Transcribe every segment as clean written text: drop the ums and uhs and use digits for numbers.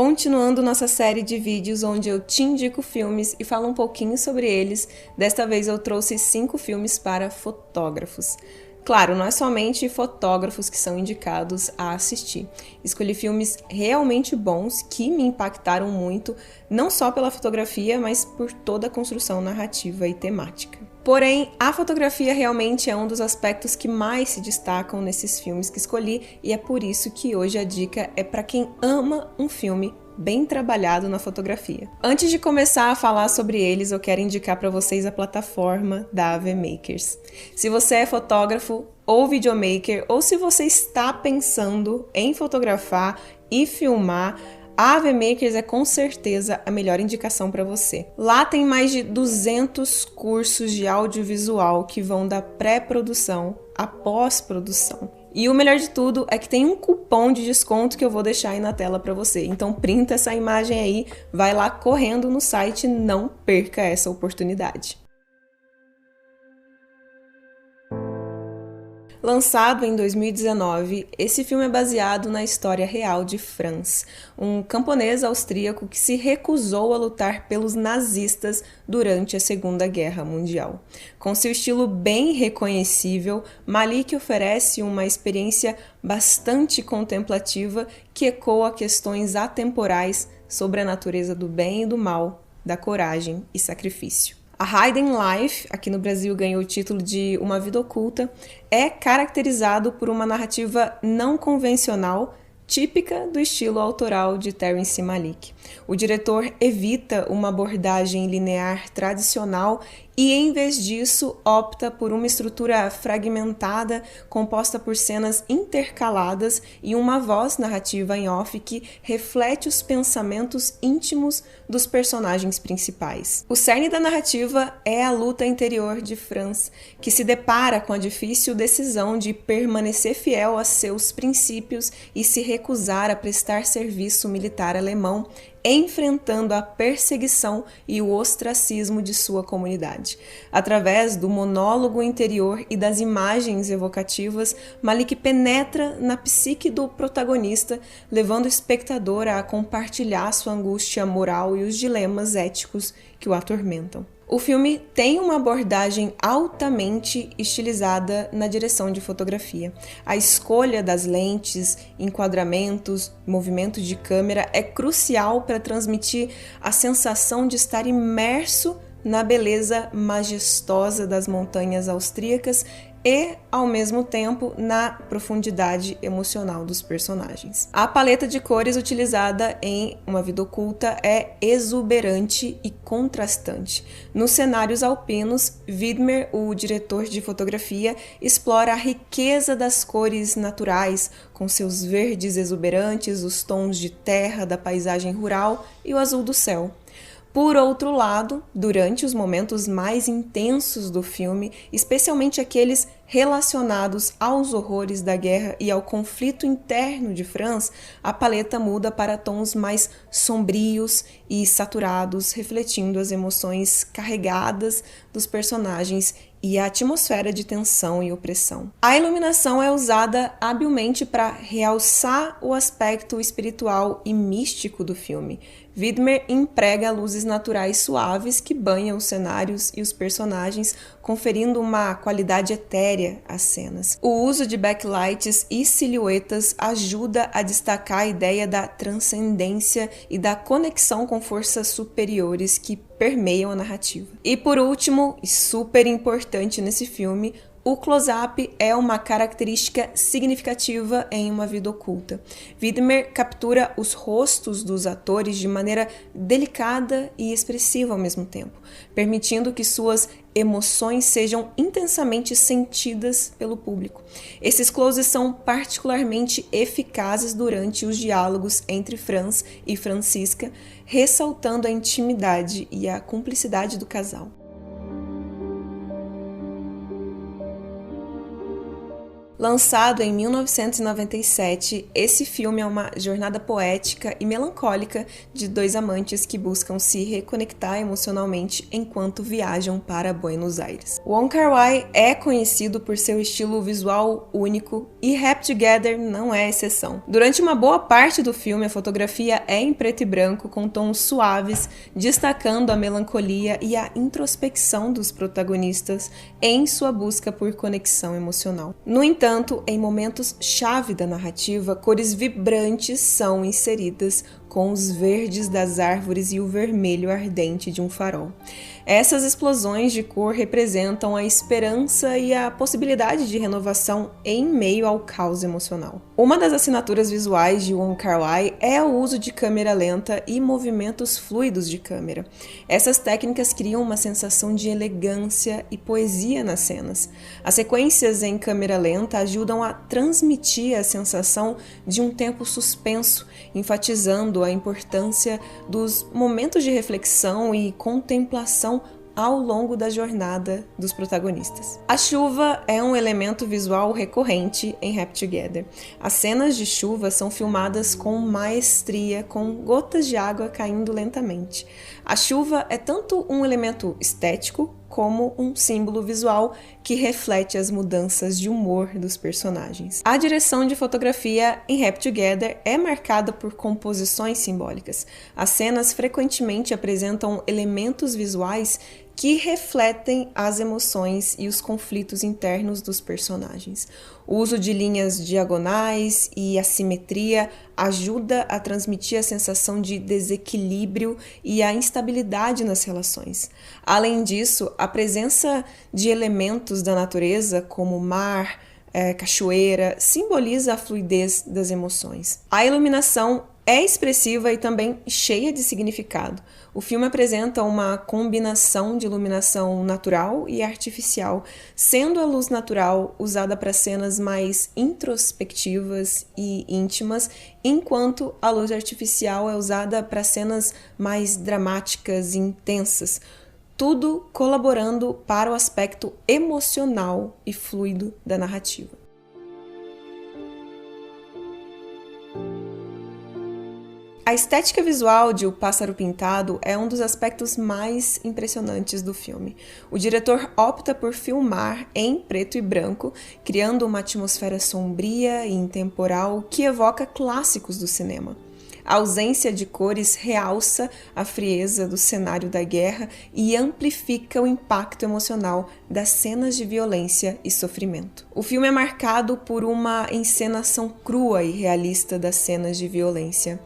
Continuando nossa série de vídeos onde eu te indico filmes e falo um pouquinho sobre eles, desta vez eu trouxe 5 filmes para fotógrafos. Claro, não é somente fotógrafos que são indicados a assistir. Escolhi filmes realmente bons que me impactaram muito, não só pela fotografia, mas por toda a construção narrativa e temática. Porém, a fotografia realmente é um dos aspectos que mais se destacam nesses filmes que escolhi e é por isso que hoje a dica é para quem ama um filme bem trabalhado na fotografia. Antes de começar a falar sobre eles, eu quero indicar para vocês a plataforma da AV Makers. Se você é fotógrafo ou videomaker, ou se você está pensando em fotografar e filmar, a AV Makers é com certeza a melhor indicação para você. Lá tem mais de 200 cursos de audiovisual que vão da pré-produção à pós-produção. E o melhor de tudo é que tem um cupom de desconto que eu vou deixar aí na tela para você. Então printa essa imagem aí, vai lá correndo no site, não perca essa oportunidade. Lançado em 2019, esse filme é baseado na história real de Franz, um camponês austríaco que se recusou a lutar pelos nazistas durante a Segunda Guerra Mundial. Com seu estilo bem reconhecível, Malik oferece uma experiência bastante contemplativa que ecoa questões atemporais sobre a natureza do bem e do mal, da coragem e sacrifício. A Hidden Life, aqui no Brasil ganhou o título de Uma Vida Oculta, é caracterizado por uma narrativa não convencional, típica do estilo autoral de Terrence Malick. O diretor evita uma abordagem linear tradicional e, em vez disso, opta por uma estrutura fragmentada, composta por cenas intercaladas e uma voz narrativa em off que reflete os pensamentos íntimos dos personagens principais. O cerne da narrativa é a luta interior de Franz, que se depara com a difícil decisão de permanecer fiel a seus princípios e se recusar a prestar serviço militar alemão, enfrentando a perseguição e o ostracismo de sua comunidade. Através do monólogo interior e das imagens evocativas, Malik penetra na psique do protagonista, levando o espectador a compartilhar sua angústia moral e os dilemas éticos que o atormentam. O filme tem uma abordagem altamente estilizada na direção de fotografia. A escolha das lentes, enquadramentos, movimento de câmera é crucial para transmitir a sensação de estar imerso na beleza majestosa das montanhas austríacas e, ao mesmo tempo, na profundidade emocional dos personagens. A paleta de cores utilizada em Uma Vida Oculta é exuberante e contrastante. Nos cenários alpinos, Widmer, o diretor de fotografia, explora a riqueza das cores naturais, com seus verdes exuberantes, os tons de terra da paisagem rural e o azul do céu. Por outro lado, durante os momentos mais intensos do filme, especialmente aqueles relacionados aos horrores da guerra e ao conflito interno de Franz, a paleta muda para tons mais sombrios e saturados, refletindo as emoções carregadas dos personagens e a atmosfera de tensão e opressão. A iluminação é usada habilmente para realçar o aspecto espiritual e místico do filme. Widmer emprega luzes naturais suaves que banham os cenários e os personagens, conferindo uma qualidade etérea às cenas. O uso de backlights e silhuetas ajuda a destacar a ideia da transcendência e da conexão com forças superiores que permeiam a narrativa. E por último, e super importante nesse filme, o close-up é uma característica significativa em Uma Vida Oculta. Widmer captura os rostos dos atores de maneira delicada e expressiva ao mesmo tempo, permitindo que suas emoções sejam intensamente sentidas pelo público. Esses closes são particularmente eficazes durante os diálogos entre Franz e Francisca, ressaltando a intimidade e a cumplicidade do casal. Lançado em 1997, esse filme é uma jornada poética e melancólica de dois amantes que buscam se reconectar emocionalmente enquanto viajam para Buenos Aires. Wong Kar-wai é conhecido por seu estilo visual único e Happy Together não é exceção. Durante uma boa parte do filme, a fotografia é em preto e branco com tons suaves, destacando a melancolia e a introspecção dos protagonistas em sua busca por conexão emocional. No entanto, em momentos-chave da narrativa, cores vibrantes são inseridas com os verdes das árvores e o vermelho ardente de um farol. Essas explosões de cor representam a esperança e a possibilidade de renovação em meio ao caos emocional. Uma das assinaturas visuais de Wong Kar-wai é o uso de câmera lenta e movimentos fluidos de câmera. Essas técnicas criam uma sensação de elegância e poesia nas cenas. As sequências em câmera lenta ajudam a transmitir a sensação de um tempo suspenso, enfatizando a importância dos momentos de reflexão e contemplação ao longo da jornada dos protagonistas. A chuva é um elemento visual recorrente em Happy Together. As cenas de chuva são filmadas com maestria, com gotas de água caindo lentamente. A chuva é tanto um elemento estético como um símbolo visual que reflete as mudanças de humor dos personagens. A direção de fotografia em Happy Together é marcada por composições simbólicas. As cenas frequentemente apresentam elementos visuais que refletem as emoções e os conflitos internos dos personagens. O uso de linhas diagonais e assimetria ajuda a transmitir a sensação de desequilíbrio e a instabilidade nas relações. Além disso, a presença de elementos da natureza, como mar, cachoeira, simboliza a fluidez das emoções. A iluminação é expressiva e também cheia de significado. O filme apresenta uma combinação de iluminação natural e artificial, sendo a luz natural usada para cenas mais introspectivas e íntimas, enquanto a luz artificial é usada para cenas mais dramáticas e intensas, tudo colaborando para o aspecto emocional e fluido da narrativa. A estética visual de O Pássaro Pintado é um dos aspectos mais impressionantes do filme. O diretor opta por filmar em preto e branco, criando uma atmosfera sombria e intemporal que evoca clássicos do cinema. A ausência de cores realça a frieza do cenário da guerra e amplifica o impacto emocional das cenas de violência e sofrimento. O filme é marcado por uma encenação crua e realista das cenas de violência.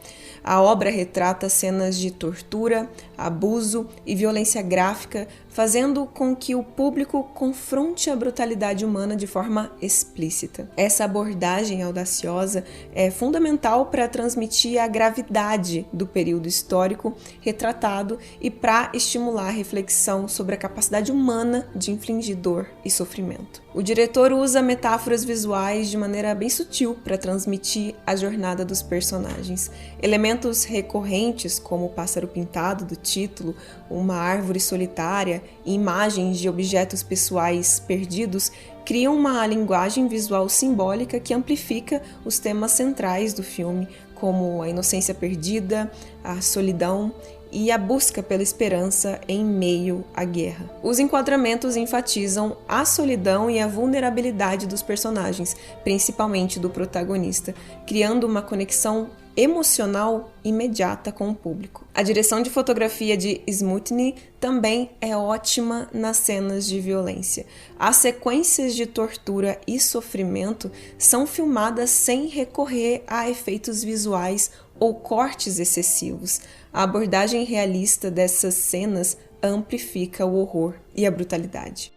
A obra retrata cenas de tortura, abuso e violência gráfica, fazendo com que o público confronte a brutalidade humana de forma explícita. Essa abordagem audaciosa é fundamental para transmitir a gravidade do período histórico retratado e para estimular a reflexão sobre a capacidade humana de infligir dor e sofrimento. O diretor usa metáforas visuais de maneira bem sutil para transmitir a jornada dos personagens. Elementos recorrentes, como o pássaro pintado do título, uma árvore solitária e imagens de objetos pessoais perdidos, criam uma linguagem visual simbólica que amplifica os temas centrais do filme, como a inocência perdida, a solidão e a busca pela esperança em meio à guerra. Os enquadramentos enfatizam a solidão e a vulnerabilidade dos personagens, principalmente do protagonista, criando uma conexão emocional imediata com o público. A direção de fotografia de Smutny também é ótima nas cenas de violência. As sequências de tortura e sofrimento são filmadas sem recorrer a efeitos visuais ou cortes excessivos. A abordagem realista dessas cenas amplifica o horror e a brutalidade.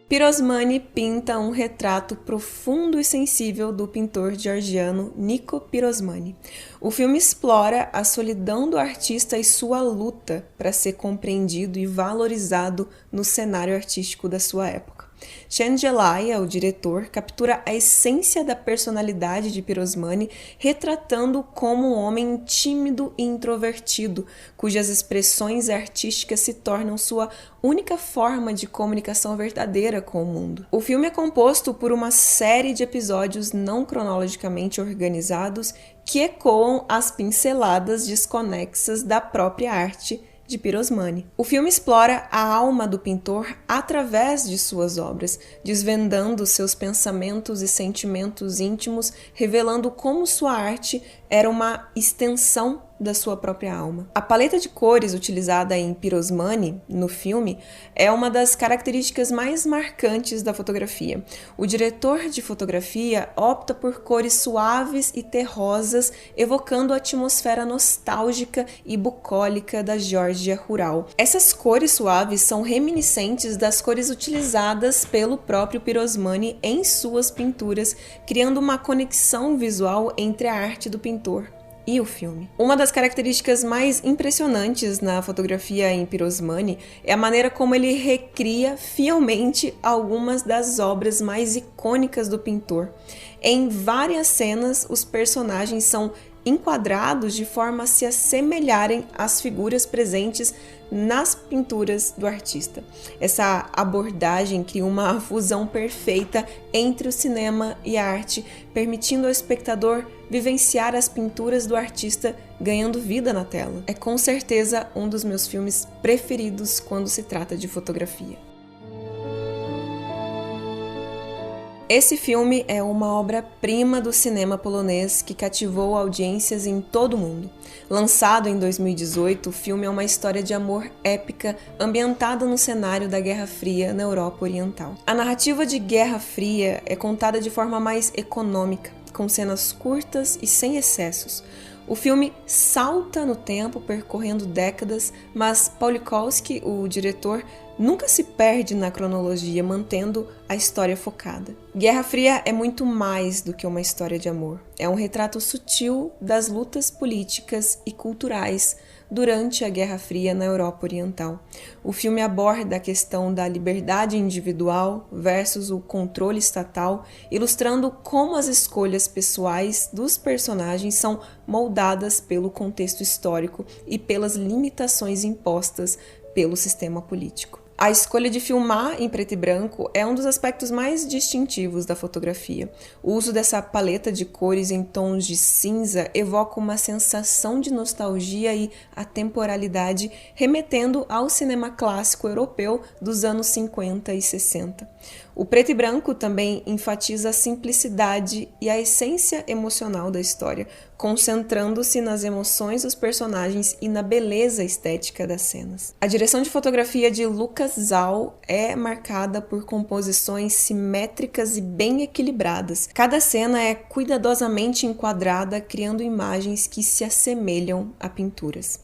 Pirosmani pinta um retrato profundo e sensível do pintor georgiano Nico Pirosmani. O filme explora a solidão do artista e sua luta para ser compreendido e valorizado no cenário artístico da sua época. Chen Gelaya, o diretor, captura a essência da personalidade de Pirosmani, retratando como um homem tímido e introvertido, cujas expressões artísticas se tornam sua única forma de comunicação verdadeira com o mundo. O filme é composto por uma série de episódios não cronologicamente organizados que ecoam as pinceladas desconexas da própria arte de Pirosmani. O filme explora a alma do pintor através de suas obras, desvendando seus pensamentos e sentimentos íntimos, revelando como sua arte era uma extensão da sua própria alma. A paleta de cores utilizada em Pirosmani, no filme, é uma das características mais marcantes da fotografia. O diretor de fotografia opta por cores suaves e terrosas, evocando a atmosfera nostálgica e bucólica da Geórgia rural. Essas cores suaves são reminiscentes das cores utilizadas pelo próprio Pirosmani em suas pinturas, criando uma conexão visual entre a arte do pintor e o filme. Uma das características mais impressionantes na fotografia em Pirosmani é a maneira como ele recria fielmente algumas das obras mais icônicas do pintor. Em várias cenas, os personagens são enquadrados de forma a se assemelharem às figuras presentes nas pinturas do artista. Essa abordagem cria uma fusão perfeita entre o cinema e a arte, permitindo ao espectador vivenciar as pinturas do artista ganhando vida na tela. É com certeza um dos meus filmes preferidos quando se trata de fotografia. Esse filme é uma obra-prima do cinema polonês que cativou audiências em todo o mundo. Lançado em 2018, o filme é uma história de amor épica ambientada no cenário da Guerra Fria na Europa Oriental. A narrativa de Guerra Fria é contada de forma mais econômica, com cenas curtas e sem excessos. O filme salta no tempo, percorrendo décadas, mas Paulikowski, o diretor, nunca se perde na cronologia, mantendo a história focada. Guerra Fria é muito mais do que uma história de amor. É um retrato sutil das lutas políticas e culturais durante a Guerra Fria na Europa Oriental. O filme aborda a questão da liberdade individual versus o controle estatal, ilustrando como as escolhas pessoais dos personagens são moldadas pelo contexto histórico e pelas limitações impostas pelo sistema político. A escolha de filmar em preto e branco é um dos aspectos mais distintivos da fotografia. O uso dessa paleta de cores em tons de cinza evoca uma sensação de nostalgia e atemporalidade, remetendo ao cinema clássico europeu dos anos 50 e 60. O preto e branco também enfatiza a simplicidade e a essência emocional da história, concentrando-se nas emoções dos personagens e na beleza estética das cenas. A direção de fotografia de Lukas Zaul é marcada por composições simétricas e bem equilibradas. Cada cena é cuidadosamente enquadrada, criando imagens que se assemelham a pinturas.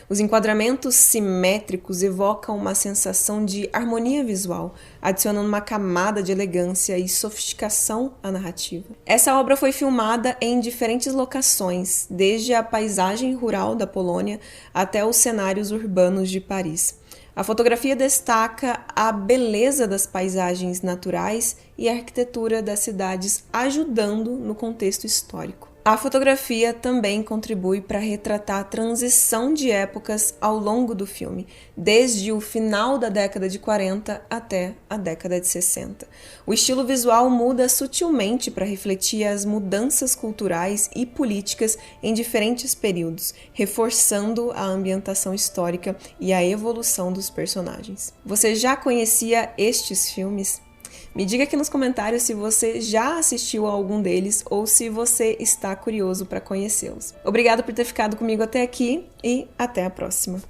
Os enquadramentos simétricos evocam uma sensação de harmonia visual, adicionando uma camada de elegância e sofisticação à narrativa. Essa obra foi filmada em diferentes locações, desde a paisagem rural da Polônia até os cenários urbanos de Paris. A fotografia destaca a beleza das paisagens naturais e a arquitetura das cidades, ajudando no contexto histórico. A fotografia também contribui para retratar a transição de épocas ao longo do filme, desde o final da década de 40 até a década de 60. O estilo visual muda sutilmente para refletir as mudanças culturais e políticas em diferentes períodos, reforçando a ambientação histórica e a evolução dos personagens. Você já conhecia estes filmes? Me diga aqui nos comentários se você já assistiu a algum deles ou se você está curioso para conhecê-los. Obrigada por ter ficado comigo até aqui e até a próxima!